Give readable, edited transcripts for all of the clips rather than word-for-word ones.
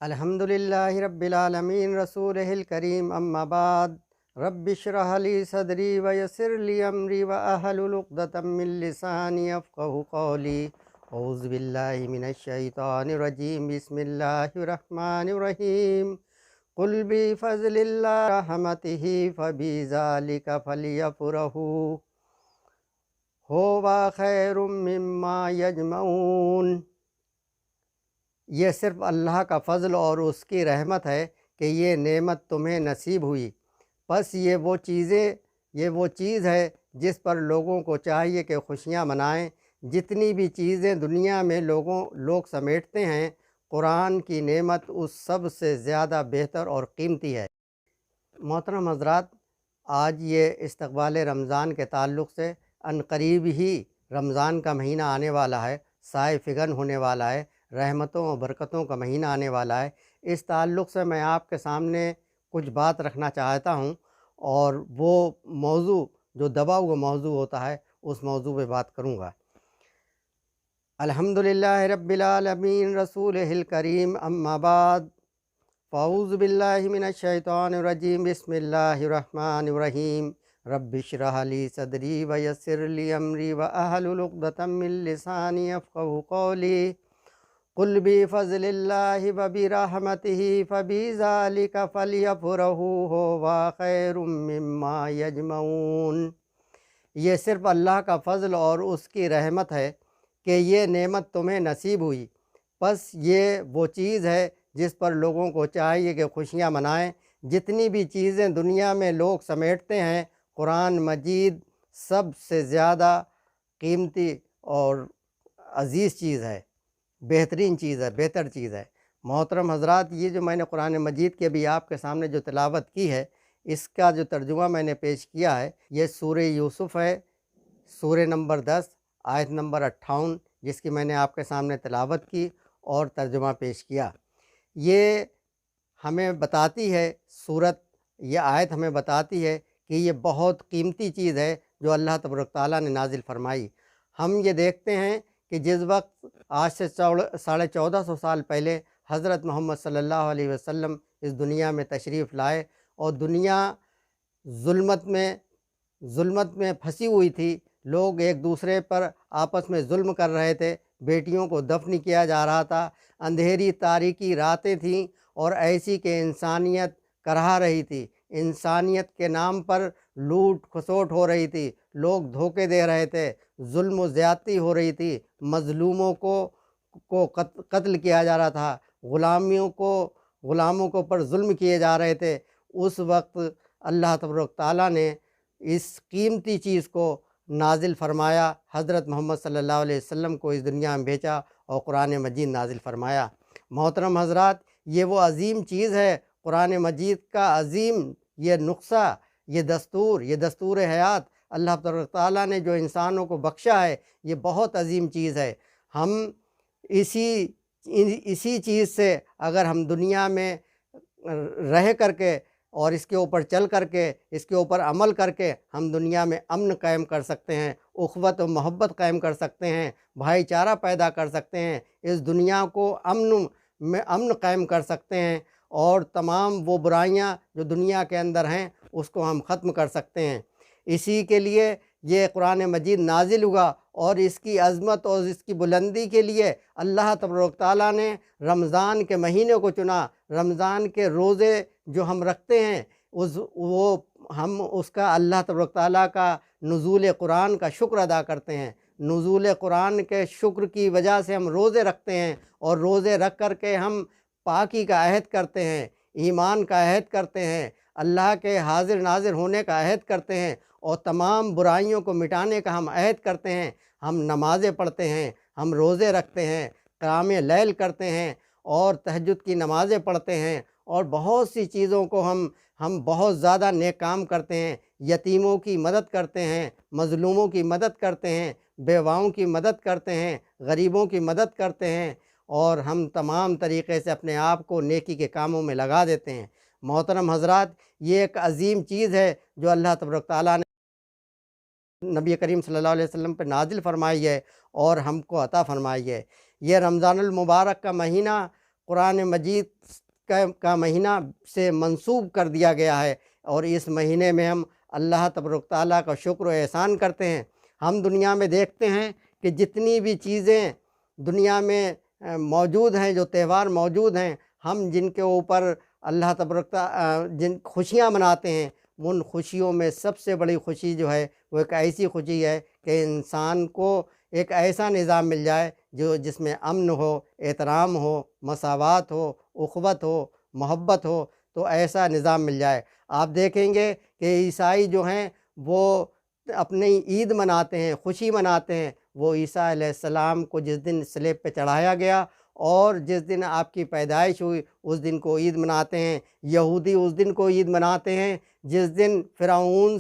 الحمدللہ رب العالمین رسولہ الکریم اما بعد رب اشرح لی صدری ویسر لی امری واحلل عقدۃ من لسانی یفقہوا قولی اعوذ باللہ من الشیطان الرجیم بسم اللہ الرحمن الرحیم قل بفضل اللہ رحمتہ فبذالک فلیفرحوا ھو خیر مما یجمعون۔ یہ صرف اللہ کا فضل اور اس کی رحمت ہے کہ یہ نعمت تمہیں نصیب ہوئی، بس یہ وہ چیز ہے جس پر لوگوں کو چاہیے کہ خوشیاں منائیں۔ جتنی بھی چیزیں دنیا میں لوگ سمیٹتے ہیں، قرآن کی نعمت اس سب سے زیادہ بہتر اور قیمتی ہے۔ محترم حضرات، آج یہ استقبال رمضان کے تعلق سے عنقریب ہی رمضان کا مہینہ آنے والا ہے، سائے فگن ہونے والا ہے، رحمتوں اور برکتوں کا مہینہ آنے والا ہے۔ اس تعلق سے میں آپ کے سامنے کچھ بات رکھنا چاہتا ہوں، اور وہ موضوع جو دبا ہوا موضوع ہوتا ہے اس موضوع پہ بات کروں گا۔ الحمدللہ رب العالمین رسولہ الکریم اما بعد فاعوذ باللہ من الشیطان الرجیم بسم اللہ الرحمن الرحیم رب اشرح لی صدری ویسر لی امری واحلل عقدۃ من لسانی یفقہوا قولی قل بفضل اللہ وبرحمتہ فبذالک فلیفرحوا ھو خیر مما یجمعون۔ یہ صرف اللہ کا فضل اور اس کی رحمت ہے کہ یہ نعمت تمہیں نصیب ہوئی، بس یہ وہ چیز ہے جس پر لوگوں کو چاہیے کہ خوشیاں منائیں۔ جتنی بھی چیزیں دنیا میں لوگ سمیٹتے ہیں، قرآن مجید سب سے زیادہ قیمتی اور عزیز چیز ہے، بہترین چیز ہے، بہتر چیز ہے۔ محترم حضرات، یہ جو میں نے قرآن مجید کے بھی آپ کے سامنے جو تلاوت کی ہے، اس کا جو ترجمہ میں نے پیش کیا ہے، یہ سورہ یوسف ہے، سورہ نمبر 10 آیت نمبر 58، جس کی میں نے آپ کے سامنے تلاوت کی اور ترجمہ پیش کیا۔ یہ ہمیں بتاتی ہے یہ آیت ہمیں بتاتی ہے کہ یہ بہت قیمتی چیز ہے جو اللہ تبارک تعالیٰ نے نازل فرمائی۔ ہم یہ دیکھتے ہیں کہ جس وقت آج سے 1450 سال پہلے حضرت محمد صلی اللہ علیہ وسلم اس دنیا میں تشریف لائے، اور دنیا ظلمت میں پھنسی ہوئی تھی، لوگ ایک دوسرے پر آپس میں ظلم کر رہے تھے، بیٹیوں کو دفن کیا جا رہا تھا، اندھیری تاریکی راتیں تھیں، اور ایسی کہ انسانیت کرہا رہی تھی، انسانیت کے نام پر لوٹ کھسوٹ ہو رہی تھی، لوگ دھوکے دے رہے تھے، ظلم و زیادتی ہو رہی تھی، مظلوموں کو قتل کیا جا رہا تھا، غلاموں کو پر ظلم کیے جا رہے تھے۔ اس وقت اللہ تبارک تعالیٰ نے اس قیمتی چیز کو نازل فرمایا، حضرت محمد صلی اللہ علیہ وسلم کو اس دنیا میں بھیجا اور قرآن مجید نازل فرمایا۔ محترم حضرات، یہ وہ عظیم چیز ہے، قرآن مجید کا عظیم یہ نسخہ، یہ دستور حیات اللہ تبارک تعالیٰ نے جو انسانوں کو بخشا ہے، یہ بہت عظیم چیز ہے۔ ہم اسی چیز سے اگر ہم دنیا میں رہ کر کے اور اس کے اوپر چل کر کے، اس کے اوپر عمل کر کے، ہم دنیا میں امن قائم کر سکتے ہیں، اخوت و محبت قائم کر سکتے ہیں، بھائی چارہ پیدا کر سکتے ہیں، اس دنیا کو امن قائم کر سکتے ہیں، اور تمام وہ برائیاں جو دنیا کے اندر ہیں اس کو ہم ختم کر سکتے ہیں۔ اسی کے لیے یہ قرآن مجید نازل ہوا، اور اس کی عظمت اور اس کی بلندی کے لیے اللہ تبارک تعالیٰ نے رمضان کے مہینے کو چنا۔ رمضان کے روزے جو ہم رکھتے ہیں، ہم اس کا اللہ تبارک تعالیٰ کا نزول قرآن کا شکر ادا کرتے ہیں۔ نزول قرآن کے شکر کی وجہ سے ہم روزے رکھتے ہیں، اور روزے رکھ کر کے ہم پاکی کا عہد کرتے ہیں، ایمان کا عہد کرتے ہیں، اللہ کے حاضر ناظر ہونے کا عہد کرتے ہیں، اور تمام برائیوں کو مٹانے کا ہم عہد کرتے ہیں۔ ہم نمازیں پڑھتے ہیں، ہم روزے رکھتے ہیں، قیام لیل کرتے ہیں، اور تہجد کی نمازیں پڑھتے ہیں، اور بہت سی چیزوں کو ہم بہت زیادہ نیک کام کرتے ہیں، یتیموں کی مدد کرتے ہیں، مظلوموں کی مدد کرتے ہیں، بیواؤں کی مدد کرتے ہیں، غریبوں کی مدد کرتے ہیں، اور ہم تمام طریقے سے اپنے آپ کو نیکی کے کاموں میں لگا دیتے ہیں۔ محترم حضرات، یہ ایک عظیم چیز ہے جو اللہ تبارک تعالیٰ نے نبی کریم صلی اللہ علیہ وسلم پہ نازل فرمائی ہے اور ہم کو عطا فرمائی ہے۔ یہ رمضان المبارک کا مہینہ قرآن مجید کا مہینہ سے منسوب کر دیا گیا ہے، اور اس مہینے میں ہم اللہ تبارک تعالیٰ کا شکر و احسان کرتے ہیں۔ ہم دنیا میں دیکھتے ہیں کہ جتنی بھی چیزیں دنیا میں موجود ہیں، جو تہوار موجود ہیں، ہم جن کے اوپر اللہ تبارک جن خوشیاں مناتے ہیں، ان خوشیوں میں سب سے بڑی خوشی جو ہے وہ ایک ایسی خوشی ہے کہ انسان کو ایک ایسا نظام مل جائے جس میں امن ہو، احترام ہو، مساوات ہو، اخوت ہو، محبت ہو، تو ایسا نظام مل جائے۔ آپ دیکھیں گے کہ عیسائی جو ہیں وہ اپنی عید مناتے ہیں، خوشی مناتے ہیں۔ وہ عیسیٰ علیہ السلام کو جس دن صلیب پہ چڑھایا گیا اور جس دن آپ کی پیدائش ہوئی اس دن کو عید مناتے ہیں۔ یہودی اس دن کو عید مناتے ہیں جس دن فرعون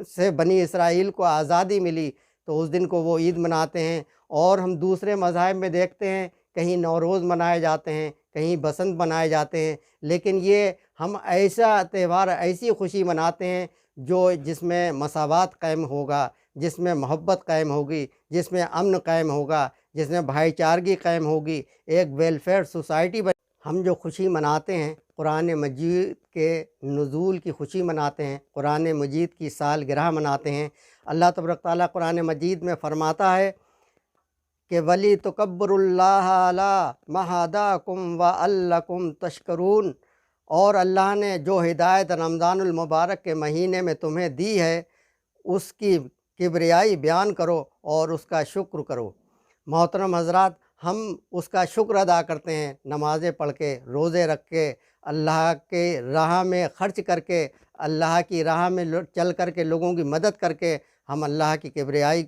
سے بنی اسرائیل کو آزادی ملی، تو اس دن کو وہ عید مناتے ہیں۔ اور ہم دوسرے مذاہب میں دیکھتے ہیں کہیں نوروز منائے جاتے ہیں، کہیں بسنت منائے جاتے ہیں، لیکن یہ ہم ایسا تہوار، ایسی خوشی مناتے ہیں جس میں مساوات قائم ہوگا، جس میں محبت قائم ہوگی، جس میں امن قائم ہوگا، جس میں بھائی چارگی قائم ہوگی، ایک ویلفیئر سوسائٹی ہم جو خوشی مناتے ہیں، قرآن مجید کے نزول کی خوشی مناتے ہیں، قرآن مجید کی سالگرہ مناتے ہیں۔ اللہ تبارک تعالیٰ قرآن مجید میں فرماتا ہے کہ ولی تکبر اللہ علی ما ہداکم وعلکم تشکرون، اور اللہ نے جو ہدایت رمضان المبارک کے مہینے میں تمہیں دی ہے اس کی کبریائی بیان کرو اور اس کا شکر کرو۔ محترم حضرات، ہم اس کا شکر ادا کرتے ہیں نمازیں پڑھ کے، روزے رکھ کے، اللہ کے راہ میں خرچ کر کے، اللہ کی راہ میں چل کر کے، لوگوں کی مدد کر کے ہم اللہ کی کبریائی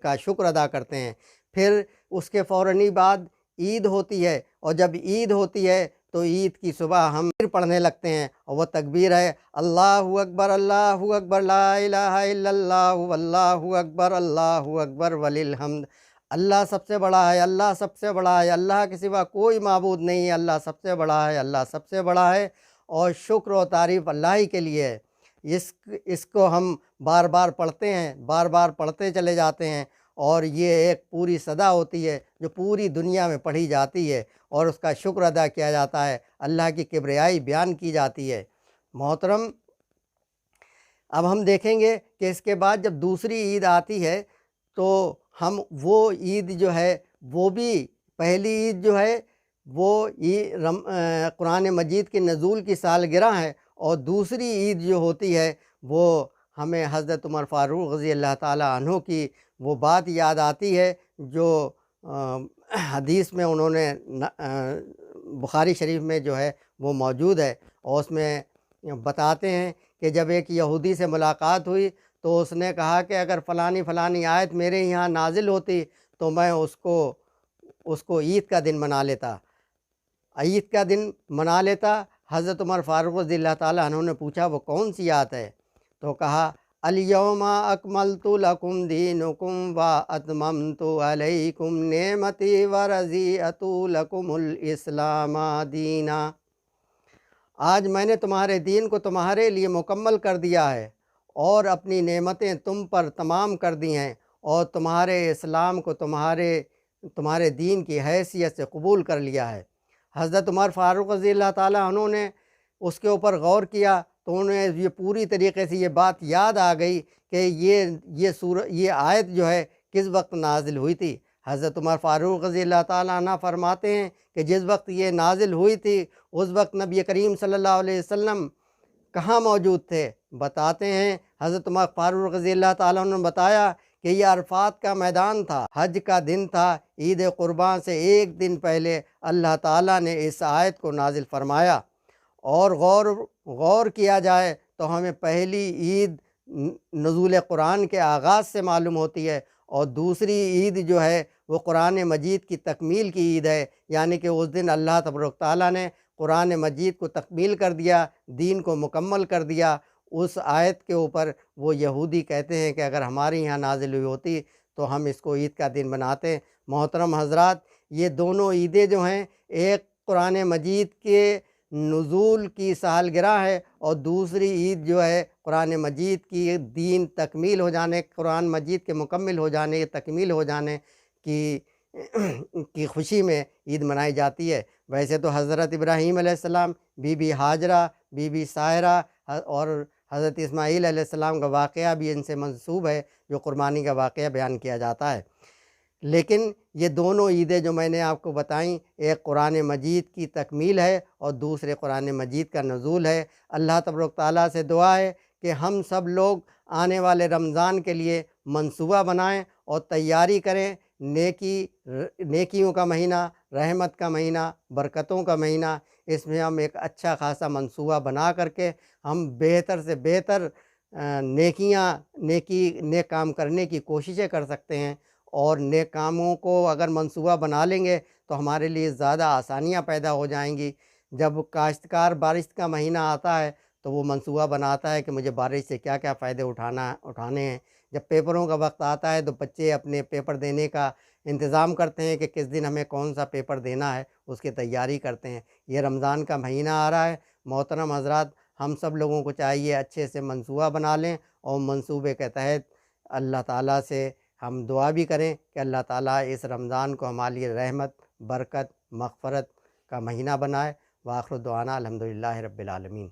کا شکر ادا کرتے ہیں۔ پھر اس کے فوراً بعد عید ہوتی ہے، اور جب عید ہوتی ہے تو عید کی صبح ہم پڑھنے لگتے ہیں، اور وہ تکبیر ہے اللہ اکبر اللہ اکبر لا الہ الا اللہ واللہ اکبر اللہ اکبر وللحمد۔ اللہ سب سے بڑا ہے، اللہ سب سے بڑا ہے، اللہ کے سوا کوئی معبود نہیں ہے، اللہ سب سے بڑا ہے، اللہ سب سے بڑا ہے، اور شکر و تعریف اللہ ہی کے لیے ہے۔ اس کو ہم بار بار پڑھتے ہیں، بار بار پڑھتے چلے جاتے ہیں، اور یہ ایک پوری صدا ہوتی ہے جو پوری دنیا میں پڑھی جاتی ہے، اور اس کا شکر ادا کیا جاتا ہے، اللہ کی کبریائی بیان کی جاتی ہے۔ محترم، اب ہم دیکھیں گے کہ اس کے بعد جب دوسری عید آتی ہے تو ہم وہ عید جو ہے، وہ بھی پہلی عید جو ہے وہ قرآن مجید کے نزول کی سالگرہ ہے، اور دوسری عید جو ہوتی ہے وہ ہمیں حضرت عمر فاروق رضی اللہ تعالیٰ عنہ کی وہ بات یاد آتی ہے جو حدیث میں انہوں نے بخاری شریف میں جو ہے وہ موجود ہے، اور اس میں بتاتے ہیں کہ جب ایک یہودی سے ملاقات ہوئی تو اس نے کہا کہ اگر فلانی آیت میرے یہاں نازل ہوتی تو میں اس کو عید کا دن منا لیتا، عید کا دن منا لیتا۔ حضرت عمر فاروق رضی اللہ تعالیٰ عنہ نے پوچھا وہ کون سی آیت ہے؟ تو کہا الیوم اکملت لکم دینکم واتممت علیکم نعمتی ورضیت لکم الاسلام دینا۔ آج میں نے تمہارے دین کو تمہارے لیے مکمل کر دیا ہے، اور اپنی نعمتیں تم پر تمام کر دی ہیں، اور تمہارے اسلام کو تمہارے دین کی حیثیت سے قبول کر لیا ہے۔ حضرت عمر فاروق رضی اللہ تعالیٰ عنہ نے اس کے اوپر غور کیا تو انہیں یہ پوری طریقے سے یہ بات یاد آ گئی کہ یہ آیت جو ہے کس وقت نازل ہوئی تھی۔ حضرت عمر فاروق رضی اللہ تعالیٰ عنہ فرماتے ہیں کہ جس وقت یہ نازل ہوئی تھی اس وقت نبی کریم صلی اللہ علیہ وسلم کہاں موجود تھے؟ بتاتے ہیں حضرت عمر فاروق رضی اللہ تعالیٰ عنہ نے بتایا کہ یہ عرفات کا میدان تھا، حج کا دن تھا، عید قربان سے ایک دن پہلے اللہ تعالیٰ نے اس آیت کو نازل فرمایا۔ اور غور کیا جائے تو ہمیں پہلی عید نزول قرآن کے آغاز سے معلوم ہوتی ہے، اور دوسری عید جو ہے وہ قرآن مجید کی تکمیل کی عید ہے، یعنی کہ اس دن اللہ تبارک تعالیٰ نے قرآن مجید کو تکمیل کر دیا، دین کو مکمل کر دیا۔ اس آیت کے اوپر وہ یہودی کہتے ہیں کہ اگر ہمارے یہاں نازل ہوئی ہوتی تو ہم اس کو عید کا دن مناتے۔ محترم حضرات، یہ دونوں عیدیں جو ہیں، ایک قرآن مجید کے نزول کی سالگرہ ہے، اور دوسری عید جو ہے قرآن مجید کی دین تکمیل ہو جانے، قرآن مجید کے مکمل ہو جانے، تکمیل ہو جانے کی کی خوشی میں عید منائی جاتی ہے۔ ویسے تو حضرت ابراہیم علیہ السلام، بی بی ہاجرہ، بی بی سائرہ اور حضرت اسماعیل علیہ السلام کا واقعہ بھی ان سے منسوب ہے، جو قربانی کا واقعہ بیان کیا جاتا ہے۔ لیکن یہ دونوں عیدیں جو میں نے آپ کو بتائیں، ایک قرآن مجید کی تکمیل ہے اور دوسرے قرآن مجید کا نزول ہے۔ اللہ تبارک تعالیٰ سے دعا ہے کہ ہم سب لوگ آنے والے رمضان کے لیے منصوبہ بنائیں اور تیاری کریں۔ نیکیوں کا مہینہ، رحمت کا مہینہ، برکتوں کا مہینہ، اس میں ہم ایک اچھا خاصا منصوبہ بنا کر کے ہم بہتر سے بہتر نیک کام کرنے کی کوششیں کر سکتے ہیں، اور نیک کاموں کو اگر منصوبہ بنا لیں گے تو ہمارے لیے زیادہ آسانیاں پیدا ہو جائیں گی۔ جب کاشتکار بارش کا مہینہ آتا ہے تو وہ منصوبہ بناتا ہے کہ مجھے بارش سے کیا کیا فائدے اٹھانے ہیں۔ جب پیپروں کا وقت آتا ہے تو بچے اپنے پیپر دینے کا انتظام کرتے ہیں کہ کس دن ہمیں کون سا پیپر دینا ہے، اس کی تیاری کرتے ہیں۔ یہ رمضان کا مہینہ آ رہا ہے، محترم حضرات، ہم سب لوگوں کو چاہیے اچھے سے منصوبہ بنا لیں، اور منصوبے کے تحت اللہ تعالیٰ سے ہم دعا بھی کریں کہ اللہ تعالیٰ اس رمضان کو ہمارے لیے رحمت، برکت، مغفرت کا مہینہ بنائے۔ وآخر دعوانا الحمدللہ رب العالمین۔